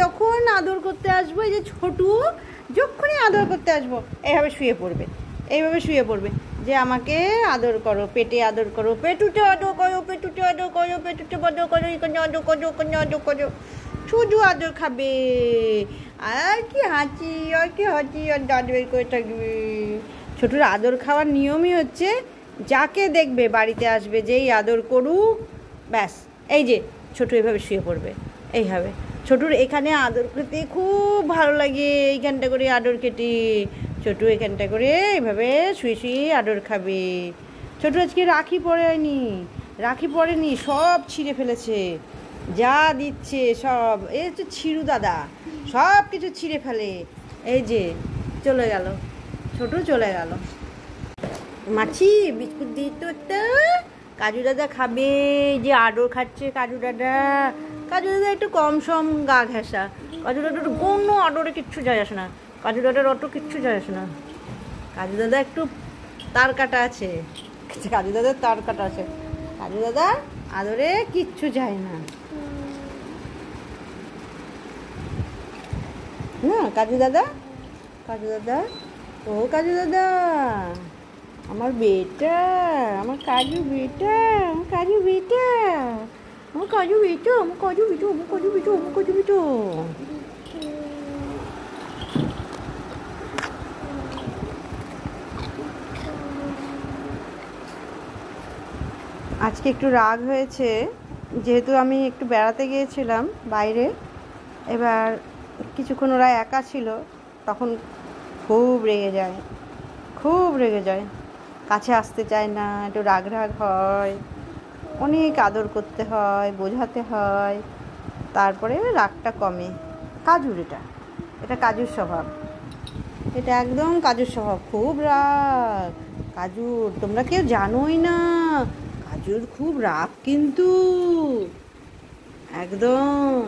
যখন আদর করতে আসবো, এই যে ছোটু যখনই আদর করতে আসবো এইভাবে শুয়ে পড়বে, এইভাবে শুয়ে পড়বে যে আমাকে আদর করো, পেটে আদর করো, পেটুতে আদর করো, পেটুতে আদর করো, পেটুতে আদর করো, এখানে আদর করো, ওখানে আদর করো, শুধু আদর খাবে। আর কি হাঁচি, আর কি হাঁচি, আর দাঁত বের করে থাকবে। ছোটুর আদর খাওয়ার নিয়মই হচ্ছে যাকে দেখবে বাড়িতে আসবে, যেই আদর করুক ব্যাস এই যে ছোটু এভাবে শুয়ে পড়বে। এইভাবে ছোটুর এখানে আদর খেতে খুব ভালো লাগে, এইখানটা করে আদর কেটে ছোটু এখানটা করে এইভাবে শুয়ে শুয়ে আদর খাবে। ছোটু আজকে রাখি পরেনি, রাখি পরেনি, সব ছিঁড়ে ফেলেছে, যা দিচ্ছে সব। এই হচ্ছে ছিঁড়ু দাদা, সব কিছু ছিঁড়ে ফেলে। এই যে চলে গেল, ছোটু চলে গেল। মাছি বিস্কুট দিই তো একটা, কাজু দাদা খাবে, যে আদর খাচ্ছে কাজু দাদা। কাজু দাদা একটু কম সম গা ঘেঁষা, কাজু দাদা একটু কোনো আদরে কিচ্ছু যায় আসে না, কাজু দাদার অত কিচ্ছু যায় আসে না। কাজু দাদা একটু তার কাটা আছে, কাজু দাদার তার কাটা আছে, কাজু দাদা আদরে কিচ্ছু যায় না। না কাজু দাদা, কাজু দাদা, ও কাজু দাদা, আমার বেটা, আমার কাজু বেটা, আমার কাজু বেটা, আমার কাজু বেটো, আমার কাজু বেটো, আমার কাজু বেটো, আমার কাজু বেটো। আজকে একটু রাগ হয়েছে, যেহেতু আমি একটু বেড়াতে গিয়েছিলাম বাইরে, এবার কিছুক্ষণ ওরা একা ছিল, তখন খুব রেগে যায়, খুব রেগে যায়, কাছে আসতে চায় না, একটু রাগ রাগ হয়, অনেক আদর করতে হয়, বোঝাতে হয়, তারপরে রাগটা কমে। কাজুর এটা, এটা কাজুর স্বভাব, এটা একদম কাজুর স্বভাব, খুব রাগ কাজুর, তোমরা কেউ জানোই না, কাজুর খুব রাগ কিন্তু একদম।